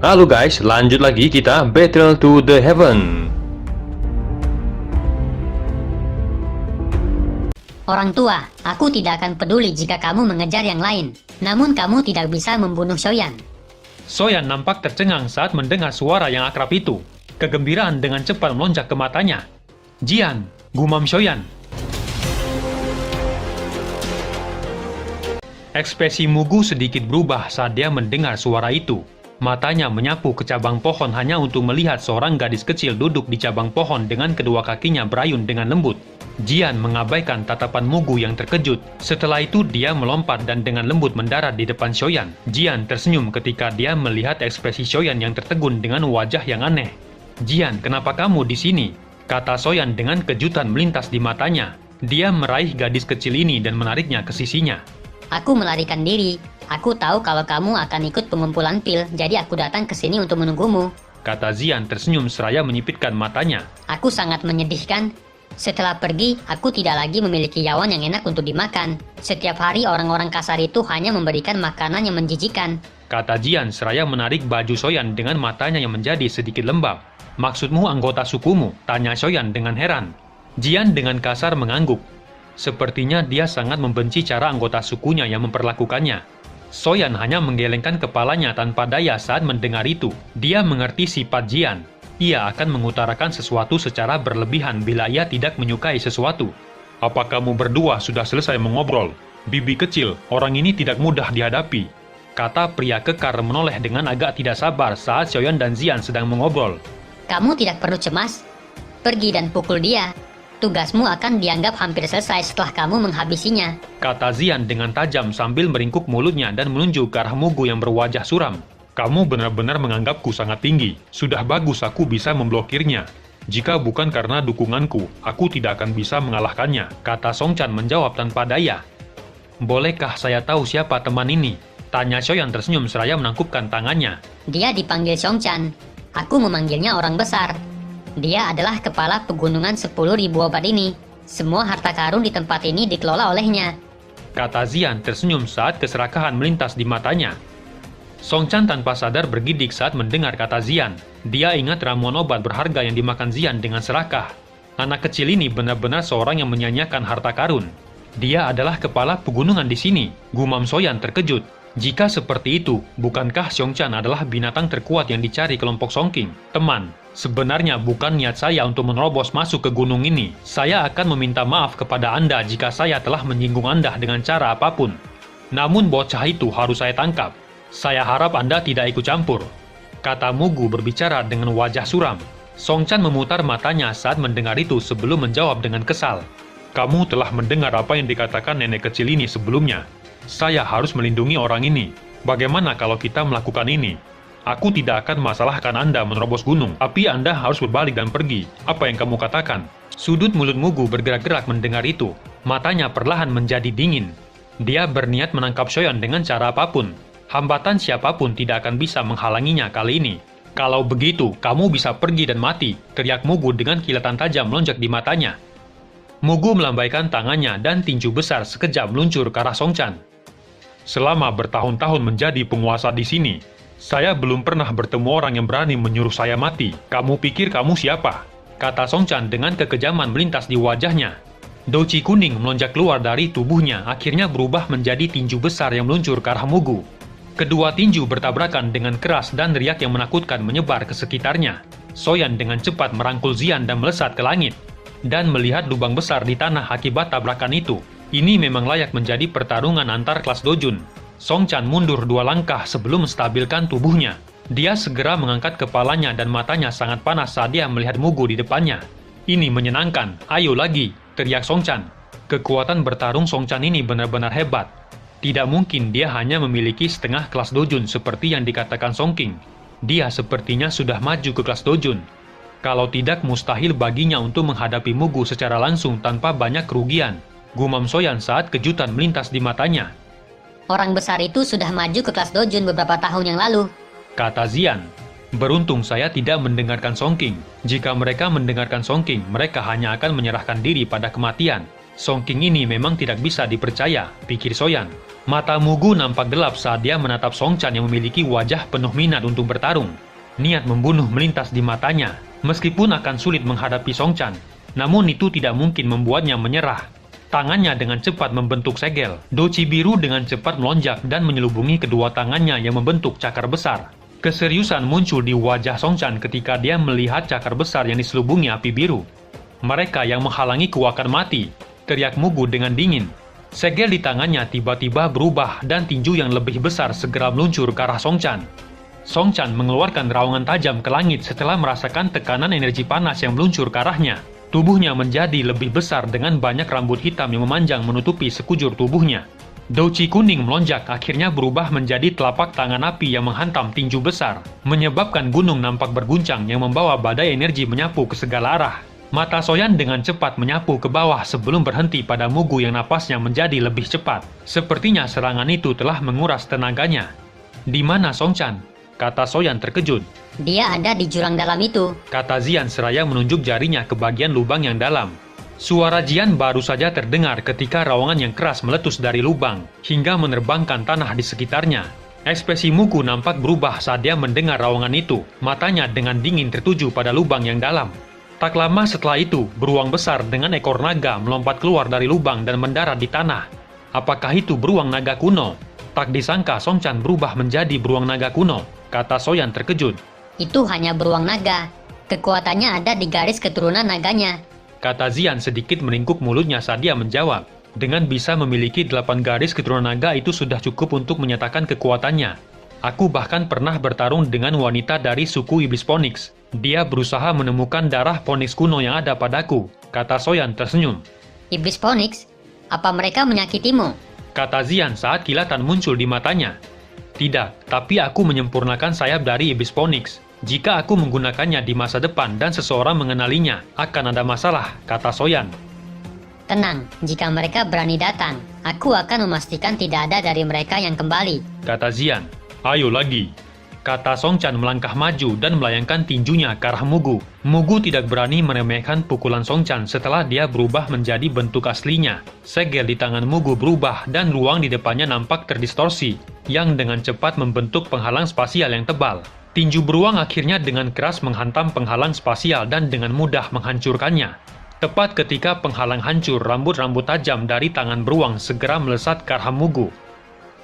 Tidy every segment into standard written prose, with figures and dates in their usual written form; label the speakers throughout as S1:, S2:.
S1: Halo guys, lanjut lagi kita Battle to the Heaven.
S2: Orang tua, aku tidak akan peduli jika kamu mengejar yang lain. Namun kamu tidak bisa membunuh Soyan.
S3: Soyan nampak tercengang saat mendengar suara yang akrab itu. Kegembiraan dengan cepat melonjak ke matanya. Jian, gumam Soyan. Ekspresi Mugu sedikit berubah saat dia mendengar suara itu. Matanya menyapu ke cabang pohon hanya untuk melihat seorang gadis kecil duduk di cabang pohon dengan kedua kakinya berayun dengan lembut. Jian mengabaikan tatapan Mugu yang terkejut. Setelah itu dia melompat dan dengan lembut mendarat di depan Soyan. Jian tersenyum ketika dia melihat ekspresi Soyan yang tertegun dengan wajah yang aneh. "Jian, kenapa kamu di sini?" kata Soyan dengan kejutan melintas di matanya. Dia meraih gadis kecil ini dan menariknya ke sisinya.
S2: Aku melarikan diri. Aku tahu kalau kamu akan ikut pengumpulan pil, jadi aku datang ke sini untuk menunggumu.
S3: Kata Jian tersenyum seraya menyipitkan matanya.
S2: Aku sangat menyedihkan. Setelah pergi, aku tidak lagi memiliki yawan yang enak untuk dimakan. Setiap hari orang-orang kasar itu hanya memberikan makanan yang menjijikan.
S3: Kata Jian seraya menarik baju Soyan dengan matanya yang menjadi sedikit lembab. "Maksudmu anggota sukumu?" tanya Soyan dengan heran. Jian dengan kasar mengangguk. Sepertinya dia sangat membenci cara anggota sukunya yang memperlakukannya. Soyan hanya menggelengkan kepalanya tanpa daya saat mendengar itu. Dia mengerti sifat Jian. Ia akan mengutarakan sesuatu secara berlebihan bila ia tidak menyukai sesuatu. "Apa kamu berdua sudah selesai mengobrol? Bibi kecil, orang ini tidak mudah dihadapi," kata pria kekar menoleh dengan agak tidak sabar saat Soyan dan Jian sedang mengobrol.
S2: Kamu tidak perlu cemas. Pergi dan pukul dia. Tugasmu akan dianggap hampir selesai setelah kamu menghabisinya.
S3: Kata Jian dengan tajam sambil meringkuk mulutnya dan menunjuk ke arah Mugu yang berwajah suram. "Kamu benar-benar menganggapku sangat tinggi. Sudah bagus aku bisa memblokirnya. Jika bukan karena dukunganku, aku tidak akan bisa mengalahkannya," kata Songchan menjawab tanpa daya. "Bolehkah saya tahu siapa teman ini?" tanya Soyan tersenyum seraya menangkupkan tangannya.
S2: Dia dipanggil Songchan. Aku memanggilnya orang besar. Dia adalah kepala pegunungan 10.000 obat ini. Semua harta karun di tempat ini dikelola olehnya.
S3: Kata Jian tersenyum saat keserakahan melintas di matanya. Songchan tanpa sadar bergidik saat mendengar kata Jian. Dia ingat ramuan obat berharga yang dimakan Jian dengan serakah. Anak kecil ini benar-benar seorang yang menyanyiakan harta karun. Dia adalah kepala pegunungan di sini, gumam Soyan terkejut. Jika seperti itu, bukankah Songchan adalah binatang terkuat yang dicari kelompok Songking? "Teman, sebenarnya bukan niat saya untuk menerobos masuk ke gunung ini. Saya akan meminta maaf kepada Anda jika saya telah menyinggung Anda dengan cara apapun. Namun bocah itu harus saya tangkap. Saya harap Anda tidak ikut campur," kata Mugu berbicara dengan wajah suram. Songchan memutar matanya saat mendengar itu sebelum menjawab dengan kesal. "Kamu telah mendengar apa yang dikatakan nenek kecil ini sebelumnya. Saya harus melindungi orang ini. Bagaimana kalau kita melakukan ini? Aku tidak akan masalahkan Anda menerobos gunung, tapi Anda harus berbalik dan pergi. Apa yang kamu katakan?" Sudut mulut Mugu bergerak-gerak mendengar itu. Matanya perlahan menjadi dingin. Dia berniat menangkap Soyan dengan cara apapun. Hambatan siapapun tidak akan bisa menghalanginya kali ini. "Kalau begitu, kamu bisa pergi dan mati," teriak Mugu dengan kilatan tajam melonjak di matanya. Mugu melambaikan tangannya dan tinju besar sekejap meluncur ke arah Songchan. "Selama bertahun-tahun menjadi penguasa di sini, saya belum pernah bertemu orang yang berani menyuruh saya mati. Kamu pikir kamu siapa?" kata Songchan dengan kekejaman melintas di wajahnya. Doci kuning melonjak keluar dari tubuhnya, akhirnya berubah menjadi tinju besar yang meluncur ke arah Mugu. Kedua tinju bertabrakan dengan keras dan riak yang menakutkan menyebar ke sekitarnya. Soyan dengan cepat merangkul Jian dan melesat ke langit. Dan melihat lubang besar di tanah akibat tabrakan itu. Ini memang layak menjadi pertarungan antar kelas Dojun. Songchan mundur 2 langkah sebelum menstabilkan tubuhnya. Dia segera mengangkat kepalanya dan matanya sangat panas saat dia melihat Mugu di depannya. "Ini menyenangkan, ayo lagi," teriak Songchan. Kekuatan bertarung Songchan ini benar-benar hebat. Tidak mungkin dia hanya memiliki setengah kelas Dojun seperti yang dikatakan Songking. Dia sepertinya sudah maju ke kelas Dojun. Kalau tidak, mustahil baginya untuk menghadapi Mugu secara langsung tanpa banyak kerugian. Gumam Soyan saat kejutan melintas di matanya.
S2: Orang besar itu sudah maju ke kelas Dojun beberapa tahun yang lalu.
S3: Kata Jian. "Beruntung saya tidak mendengarkan Songking. Jika mereka mendengarkan Songking, mereka hanya akan menyerahkan diri pada kematian." Song King ini memang tidak bisa dipercaya, pikir Soyan. Mata Mugu nampak gelap saat dia menatap Song Chan yang memiliki wajah penuh minat untuk bertarung. Niat membunuh melintas di matanya, meskipun akan sulit menghadapi Song Chan. Namun itu tidak mungkin membuatnya menyerah. Tangannya dengan cepat membentuk segel. Doci biru dengan cepat melonjak dan menyelubungi kedua tangannya yang membentuk cakar besar. Keseriusan muncul di wajah Song Chan ketika dia melihat cakar besar yang diselubungi api biru. Mereka yang menghalangiku akan mati, teriak Mugu dengan dingin. Segel di tangannya tiba-tiba berubah dan tinju yang lebih besar segera meluncur ke arah Song Chan. Song Chan mengeluarkan raungan tajam ke langit setelah merasakan tekanan energi panas yang meluncur ke arahnya. Tubuhnya menjadi lebih besar dengan banyak rambut hitam yang memanjang menutupi sekujur tubuhnya. Douci kuning melonjak akhirnya berubah menjadi telapak tangan api yang menghantam tinju besar, menyebabkan gunung nampak berguncang yang membawa badai energi menyapu ke segala arah. Mata Soyan dengan cepat menyapu ke bawah sebelum berhenti pada Mugu yang napasnya menjadi lebih cepat. Sepertinya serangan itu telah menguras tenaganya. "Di mana Song Chan?" kata Soyan terkejut.
S2: Dia ada di jurang dalam itu.
S3: Kata Zian seraya menunjuk jarinya ke bagian lubang yang dalam. Suara Jian baru saja terdengar ketika raungan yang keras meletus dari lubang, hingga menerbangkan tanah di sekitarnya. Ekspresi Mugu nampak berubah saat dia mendengar raungan itu. Matanya dengan dingin tertuju pada lubang yang dalam. Tak lama setelah itu, beruang besar dengan ekor naga melompat keluar dari lubang dan mendarat di tanah. Apakah itu beruang naga kuno? Tak disangka Song Chan berubah menjadi beruang naga kuno, kata Soyan terkejut.
S2: Itu hanya beruang naga. Kekuatannya ada di garis keturunan naganya.
S3: Kata Zian sedikit meringkuk mulutnya saat dia menjawab. Dengan bisa memiliki 8 garis keturunan naga itu sudah cukup untuk menyatakan kekuatannya. Aku bahkan pernah bertarung dengan wanita dari suku Iblis Phoenix. Dia berusaha menemukan darah Phoenix kuno yang ada padaku, kata Soyan tersenyum.
S2: Iblis Phoenix? Apa mereka menyakitimu?
S3: Kata Zian saat kilatan muncul di matanya. Tidak, tapi aku menyempurnakan sayap dari Iblis Phoenix. Jika aku menggunakannya di masa depan dan seseorang mengenalinya, akan ada masalah, kata Soyan.
S2: Tenang, jika mereka berani datang, aku akan memastikan tidak ada dari mereka yang kembali,
S3: kata Zian. Ayo lagi, kata Song Chan melangkah maju dan melayangkan tinjunya ke arah Mugu. Mugu tidak berani meremehkan pukulan Song Chan setelah dia berubah menjadi bentuk aslinya. Segel di tangan Mugu berubah dan ruang di depannya nampak terdistorsi, yang dengan cepat membentuk penghalang spasial yang tebal. Tinju beruang akhirnya dengan keras menghantam penghalang spasial dan dengan mudah menghancurkannya. Tepat ketika penghalang hancur, rambut-rambut tajam dari tangan beruang segera melesat ke arah Mugu.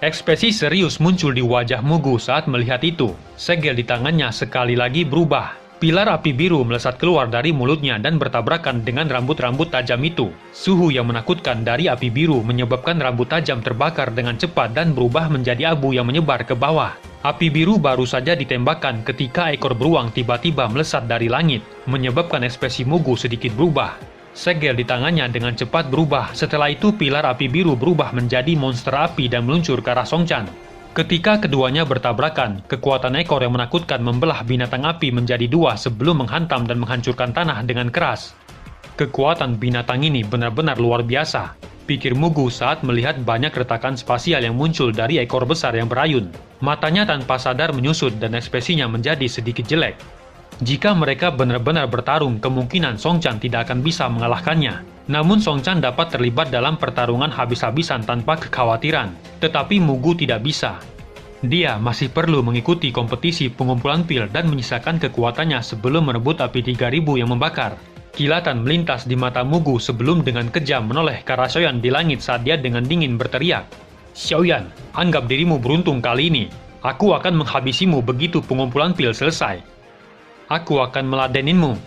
S3: Ekspresi serius muncul di wajah Mugu saat melihat itu. Segel di tangannya sekali lagi berubah. Pilar api biru melesat keluar dari mulutnya dan bertabrakan dengan rambut-rambut tajam itu. Suhu yang menakutkan dari api biru menyebabkan rambut tajam terbakar dengan cepat dan berubah menjadi abu yang menyebar ke bawah. Api biru baru saja ditembakkan ketika ekor beruang tiba-tiba melesat dari langit, menyebabkan ekspresi Mugu sedikit berubah. Segel di tangannya dengan cepat berubah. Setelah itu pilar api biru berubah menjadi monster api dan meluncur ke arah Song Chan. Ketika keduanya bertabrakan, kekuatan ekor yang menakutkan membelah binatang api menjadi dua sebelum menghantam dan menghancurkan tanah dengan keras. Kekuatan binatang ini benar-benar luar biasa, pikir Mugu saat melihat banyak retakan spasial yang muncul dari ekor besar yang berayun. Matanya tanpa sadar menyusut dan ekspresinya menjadi sedikit jelek. Jika mereka benar-benar bertarung, kemungkinan Song Chan tidak akan bisa mengalahkannya. Namun Song Chan dapat terlibat dalam pertarungan habis-habisan tanpa kekhawatiran. Tetapi Mugu tidak bisa. Dia masih perlu mengikuti kompetisi pengumpulan pil dan menyisakan kekuatannya sebelum merebut api 3000 yang membakar. Kilatan melintas di mata Mugu sebelum dengan kejam menoleh ke arah Soyan di langit saat dia dengan dingin berteriak. Xiaoyan, anggap dirimu beruntung kali ini. Aku akan menghabisimu begitu pengumpulan pil selesai. Aku akan meladeninmu,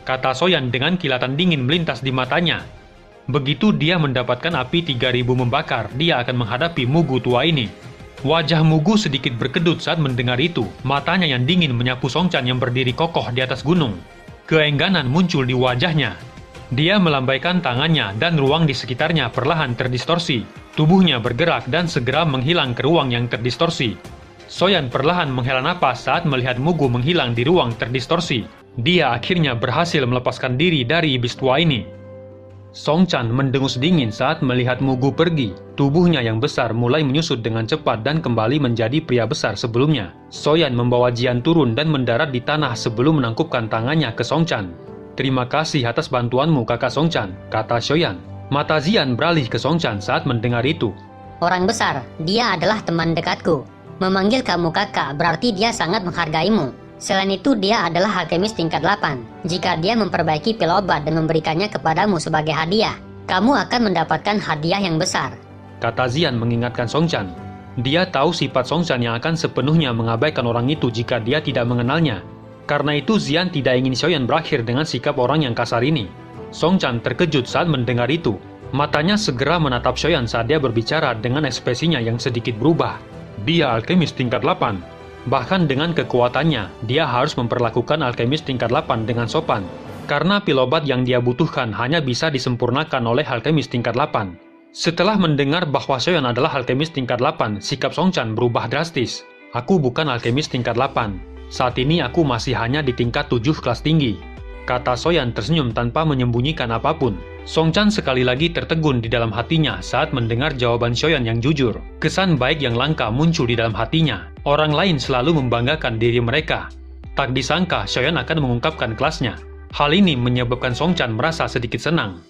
S3: kata Soyan dengan kilatan dingin melintas di matanya. Begitu dia mendapatkan api 3000 membakar, dia akan menghadapi Mugu tua ini. Wajah Mugu sedikit berkedut saat mendengar itu. Matanya yang dingin menyapu Song Chan yang berdiri kokoh di atas gunung. Keengganan muncul di wajahnya. Dia melambaikan tangannya dan ruang di sekitarnya perlahan terdistorsi. Tubuhnya bergerak dan segera menghilang ke ruang yang terdistorsi. Soyan perlahan menghela napas saat melihat Mugu menghilang di ruang terdistorsi. Dia akhirnya berhasil melepaskan diri dari iblis tua ini. Song Chan mendengus dingin saat melihat Mugu pergi. Tubuhnya yang besar mulai menyusut dengan cepat dan kembali menjadi pria besar sebelumnya. Soyan membawa Jian turun dan mendarat di tanah sebelum menangkupkan tangannya ke Song Chan. Terima kasih atas bantuanmu kakak Song Chan, kata Soyan. Mata Zian beralih ke Song Chan saat mendengar itu.
S2: Orang besar, dia adalah teman dekatku. Memanggil kamu kakak berarti dia sangat menghargaimu. Selain itu, dia adalah alkemis tingkat 8. Jika dia memperbaiki pil obat dan memberikannya kepadamu sebagai hadiah, kamu akan mendapatkan hadiah yang besar.
S3: Kata Zian mengingatkan Song Chan. Dia tahu sifat Song Chan yang akan sepenuhnya mengabaikan orang itu jika dia tidak mengenalnya. Karena itu Zian tidak ingin Xiaoyan berakhir dengan sikap orang yang kasar ini. Song Chan terkejut saat mendengar itu. Matanya segera menatap Xiaoyan saat dia berbicara dengan ekspresinya yang sedikit berubah. Dia alkemis tingkat 8. Bahkan dengan kekuatannya, dia harus memperlakukan alkemis tingkat 8 dengan sopan. Karena pil obat yang dia butuhkan hanya bisa disempurnakan oleh alkemis tingkat 8. Setelah mendengar bahwa Xiaoyan adalah alkemis tingkat 8, sikap Song Chan berubah drastis. Aku bukan alkemis tingkat 8. Saat ini aku masih hanya di tingkat 7 kelas tinggi. Kata Xiaoyan tersenyum tanpa menyembunyikan apapun. Song Chan sekali lagi tertegun di dalam hatinya saat mendengar jawaban Xiaoyan yang jujur. Kesan baik yang langka muncul di dalam hatinya. Orang lain selalu membanggakan diri mereka. Tak disangka Xiaoyan akan mengungkapkan kelasnya. Hal ini menyebabkan Song Chan merasa sedikit senang.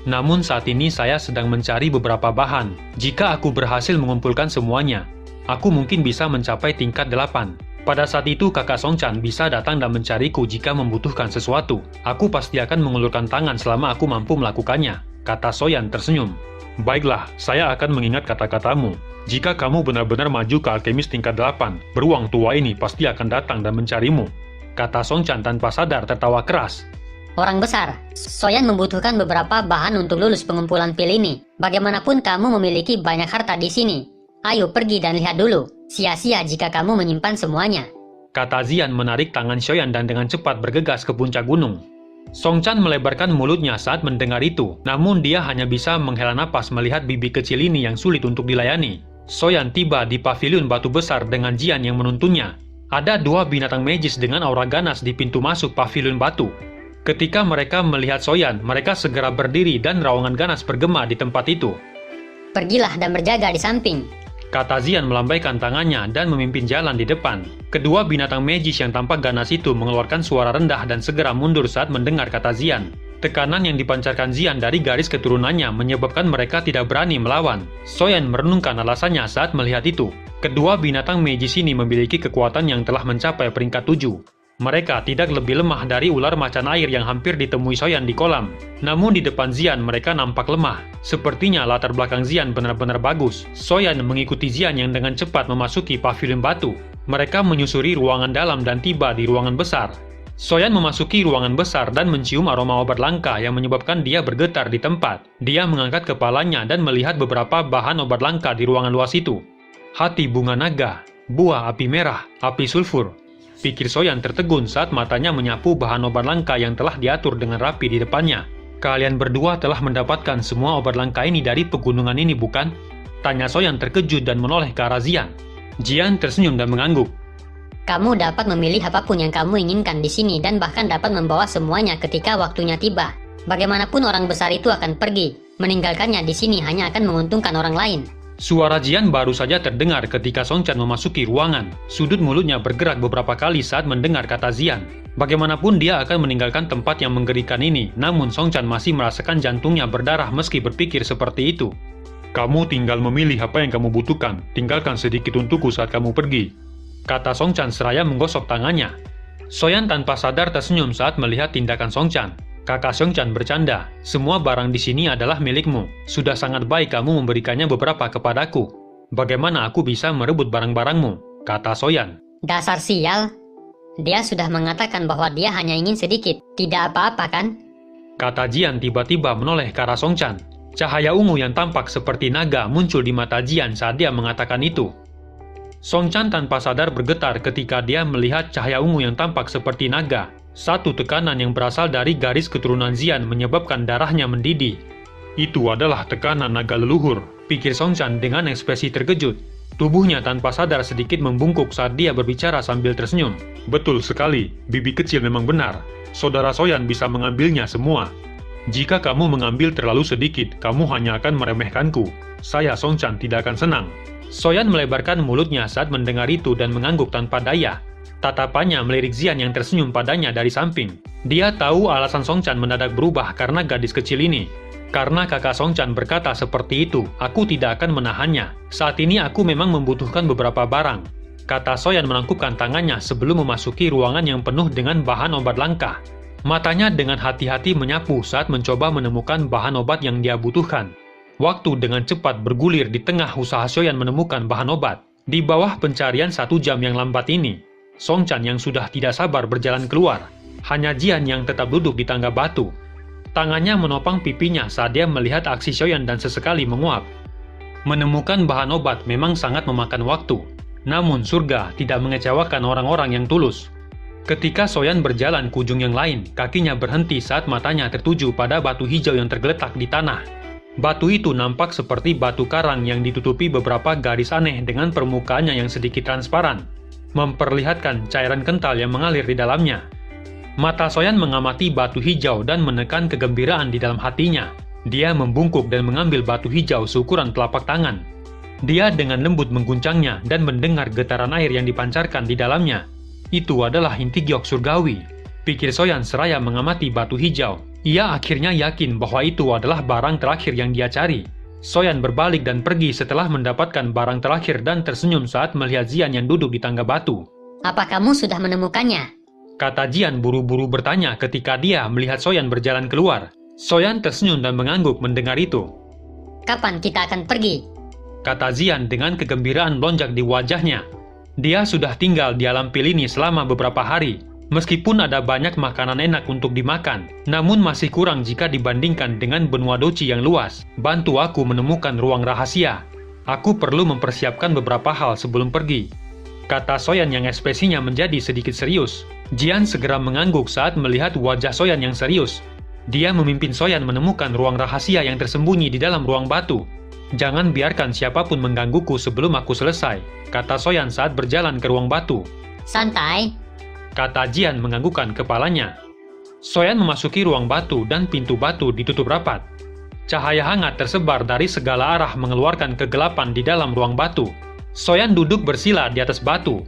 S3: Namun saat ini saya sedang mencari beberapa bahan. Jika aku berhasil mengumpulkan semuanya, aku mungkin bisa mencapai tingkat 8. Pada saat itu kakak Song Chan bisa datang dan mencariku jika membutuhkan sesuatu. Aku pasti akan mengulurkan tangan selama aku mampu melakukannya, kata Xiaoyan tersenyum. Baiklah, saya akan mengingat kata-katamu. Jika kamu benar-benar maju ke alkemis tingkat 8, beruang tua ini pasti akan datang dan mencarimu, kata Song Chan tanpa sadar tertawa keras.
S2: Orang besar, Xiaoyan membutuhkan beberapa bahan untuk lulus pengumpulan pil ini. Bagaimanapun kamu memiliki banyak harta di sini. Ayo pergi dan lihat dulu. Sia-sia jika kamu menyimpan semuanya.
S3: Kata Zian menarik tangan Xiaoyan dan dengan cepat bergegas ke puncak gunung. Song Chan melebarkan mulutnya saat mendengar itu, namun dia hanya bisa menghela napas melihat bibi kecil ini yang sulit untuk dilayani. Xiaoyan tiba di paviliun batu besar dengan Zian yang menuntunnya. Ada 2 binatang magis dengan aura ganas di pintu masuk paviliun batu. Ketika mereka melihat Xiaoyan, mereka segera berdiri dan raungan ganas bergema di tempat itu.
S2: Pergilah dan berjaga di samping,
S3: kata Zian melambaikan tangannya dan memimpin jalan di depan. Kedua binatang magis yang tampak ganas itu mengeluarkan suara rendah dan segera mundur saat mendengar kata Zian. Tekanan yang dipancarkan Zian dari garis keturunannya menyebabkan mereka tidak berani melawan. Xiaoyan merenungkan alasannya saat melihat itu. Kedua binatang magis ini memiliki kekuatan yang telah mencapai peringkat 7. Mereka tidak lebih lemah dari ular macan air yang hampir ditemui Xiaoyan di kolam. Namun di depan Zian mereka nampak lemah. Sepertinya latar belakang Zian benar-benar bagus. Xiaoyan mengikuti Zian yang dengan cepat memasuki pavilion batu. Mereka menyusuri ruangan dalam dan tiba di ruangan besar. Xiaoyan memasuki ruangan besar dan mencium aroma obat langka yang menyebabkan dia bergetar di tempat. Dia mengangkat kepalanya dan melihat beberapa bahan obat langka di ruangan luas itu. Hati bunga naga, buah api merah, api sulfur. Pikir Xiaoyan tertegun saat matanya menyapu bahan obat langka yang telah diatur dengan rapi di depannya. Kalian berdua telah mendapatkan semua obat langka ini dari pegunungan ini, bukan? Tanya Xiaoyan terkejut dan menoleh ke arah Zian. Zian tersenyum dan mengangguk.
S2: Kamu dapat memilih apapun yang kamu inginkan di sini dan bahkan dapat membawa semuanya ketika waktunya tiba. Bagaimanapun orang besar itu akan pergi. Meninggalkannya di sini hanya akan menguntungkan orang lain.
S3: Suara Zian baru saja terdengar ketika Song Chan memasuki ruangan. Sudut mulutnya bergerak beberapa kali saat mendengar kata Zian. Bagaimanapun dia akan meninggalkan tempat yang menggerikan ini, namun Song Chan masih merasakan jantungnya berdarah meski berpikir seperti itu. Kamu tinggal memilih apa yang kamu butuhkan, tinggalkan sedikit untukku saat kamu pergi, kata Song Chan seraya menggosok tangannya. Xiaoyan tanpa sadar tersenyum saat melihat tindakan Song Chan. Kakak Song Chan bercanda, semua barang di sini adalah milikmu. Sudah sangat baik kamu memberikannya beberapa kepadaku. Bagaimana aku bisa merebut barang-barangmu? Kata Xiaoyan.
S2: Dasar sial. Dia sudah mengatakan bahwa dia hanya ingin sedikit. Tidak apa-apa kan?
S3: Kata Zian tiba-tiba menoleh ke arah Song Chan. Cahaya ungu yang tampak seperti naga muncul di mata Zian saat dia mengatakan itu. Song Chan tanpa sadar bergetar ketika dia melihat cahaya ungu yang tampak seperti naga. Satu tekanan yang berasal dari garis keturunan Zian menyebabkan darahnya mendidih. Itu adalah tekanan naga leluhur, pikir Song Chan dengan ekspresi terkejut. Tubuhnya tanpa sadar sedikit membungkuk saat dia berbicara sambil tersenyum. Betul sekali, bibi kecil memang benar. Saudara Xiaoyan bisa mengambilnya semua. Jika kamu mengambil terlalu sedikit, kamu hanya akan meremehkanku. Saya Song Chan tidak akan senang. Xiaoyan melebarkan mulutnya saat mendengar itu dan mengangguk tanpa daya. Tatapannya melirik Zian yang tersenyum padanya dari samping. Dia tahu alasan Song Chan mendadak berubah karena gadis kecil ini. Karena kakak Songchan berkata seperti itu, aku tidak akan menahannya. Saat ini aku memang membutuhkan beberapa barang, kata Soyan menangkupkan tangannya sebelum memasuki ruangan yang penuh dengan bahan obat langka. Matanya dengan hati-hati menyapu saat mencoba menemukan bahan obat yang dia butuhkan. Waktu dengan cepat bergulir di tengah usaha Soyan menemukan bahan obat. Di bawah pencarian 1 jam yang lambat ini, Songchan yang sudah tidak sabar berjalan keluar. Hanya Jian yang tetap duduk di tangga batu. Tangannya menopang pipinya saat dia melihat aksi Soyan dan sesekali menguap. Menemukan bahan obat memang sangat memakan waktu. Namun surga tidak mengecewakan orang-orang yang tulus. Ketika Soyan berjalan ke ujung yang lain, kakinya berhenti saat matanya tertuju pada batu hijau yang tergeletak di tanah. Batu itu nampak seperti batu karang yang ditutupi beberapa garis aneh dengan permukaannya yang sedikit transparan, memperlihatkan cairan kental yang mengalir di dalamnya. Mata Soyan mengamati batu hijau dan menekan kegembiraan di dalam hatinya. Dia membungkuk dan mengambil batu hijau seukuran telapak tangan. Dia dengan lembut mengguncangnya dan mendengar getaran air yang dipancarkan di dalamnya. Itu adalah inti giok surgawi, pikir Soyan seraya mengamati batu hijau. Ia akhirnya yakin bahwa itu adalah barang terakhir yang dia cari. Soyan berbalik dan pergi setelah mendapatkan barang terakhir dan tersenyum saat melihat Jian yang duduk di tangga batu.
S2: Apa kamu sudah menemukannya?
S3: Kata Jian buru-buru bertanya ketika dia melihat Soyan berjalan keluar. Soyan tersenyum dan mengangguk mendengar itu.
S2: Kapan kita akan pergi?
S3: Kata Jian dengan kegembiraan melonjak di wajahnya. Dia sudah tinggal di alam pil ini selama beberapa hari. Meskipun ada banyak makanan enak untuk dimakan, namun masih kurang jika dibandingkan dengan benua Doci yang luas. Bantu aku menemukan ruang rahasia. Aku perlu mempersiapkan beberapa hal sebelum pergi. Kata Soyan yang ekspresinya menjadi sedikit serius. Jian segera mengangguk saat melihat wajah Soyan yang serius. Dia memimpin Soyan menemukan ruang rahasia yang tersembunyi di dalam ruang batu. Jangan biarkan siapapun menggangguku sebelum aku selesai, kata Soyan saat berjalan ke ruang batu.
S2: Santai,
S3: kata Jian menganggukkan kepalanya. Soyan memasuki ruang batu dan pintu batu ditutup rapat. Cahaya hangat tersebar dari segala arah mengeluarkan kegelapan di dalam ruang batu. Soyan duduk bersila di atas batu.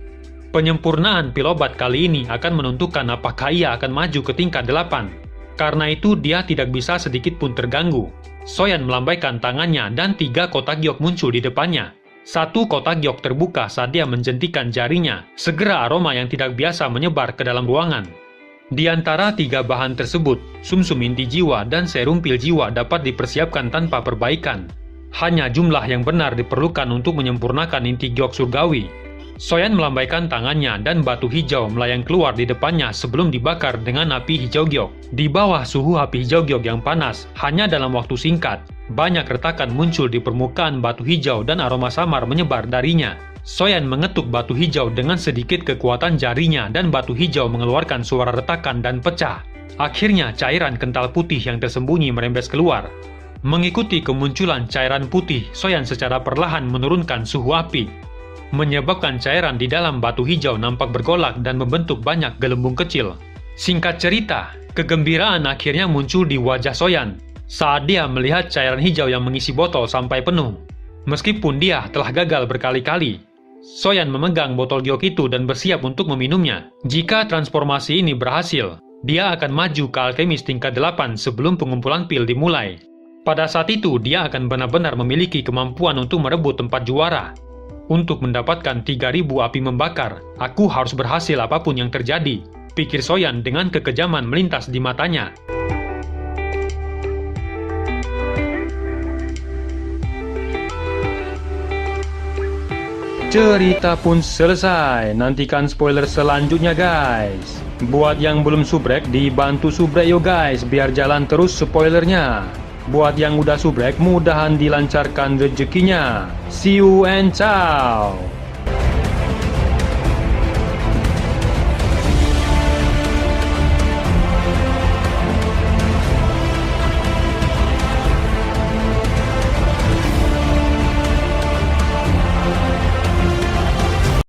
S3: Penyempurnaan pil obat kali ini akan menentukan apakah ia akan maju ke tingkat 8. Karena itu dia tidak bisa sedikit pun terganggu. Soyan melambaikan tangannya dan 3 kotak giok muncul di depannya. 1 kotak giok terbuka saat dia menjentikan jarinya. Segera aroma yang tidak biasa menyebar ke dalam ruangan. Di antara 3 bahan tersebut, sumsum inti jiwa dan serum pil jiwa dapat dipersiapkan tanpa perbaikan. Hanya jumlah yang benar diperlukan untuk menyempurnakan inti giok surgawi. Soyan melambaikan tangannya dan batu hijau melayang keluar di depannya sebelum dibakar dengan api hijau giok. Di bawah suhu api hijau giok yang panas, hanya dalam waktu singkat, banyak retakan muncul di permukaan batu hijau dan aroma samar menyebar darinya. Soyan mengetuk batu hijau dengan sedikit kekuatan jarinya dan batu hijau mengeluarkan suara retakan dan pecah. Akhirnya cairan kental putih yang tersembunyi merembes keluar. Mengikuti kemunculan cairan putih, Soyan secara perlahan menurunkan suhu api, menyebabkan cairan di dalam batu hijau nampak bergolak dan membentuk banyak gelembung kecil. Singkat cerita, kegembiraan akhirnya muncul di wajah Soyan saat dia melihat cairan hijau yang mengisi botol sampai penuh. Meskipun dia telah gagal berkali-kali, Soyan memegang botol giok itu dan bersiap untuk meminumnya. Jika transformasi ini berhasil, dia akan maju ke alkemis tingkat 8 sebelum pengumpulan pil dimulai. Pada saat itu, dia akan benar-benar memiliki kemampuan untuk merebut tempat juara. Untuk mendapatkan 3000 api membakar, aku harus berhasil apapun yang terjadi, pikir Soyan dengan kekejaman melintas di matanya.
S1: Cerita pun selesai. Nantikan spoiler selanjutnya guys. Buat yang belum subrek, dibantu subrek yo guys, biar jalan terus spoilernya. Buat yang udah subrek, mudahan dilancarkan rezekinya. See you and ciao.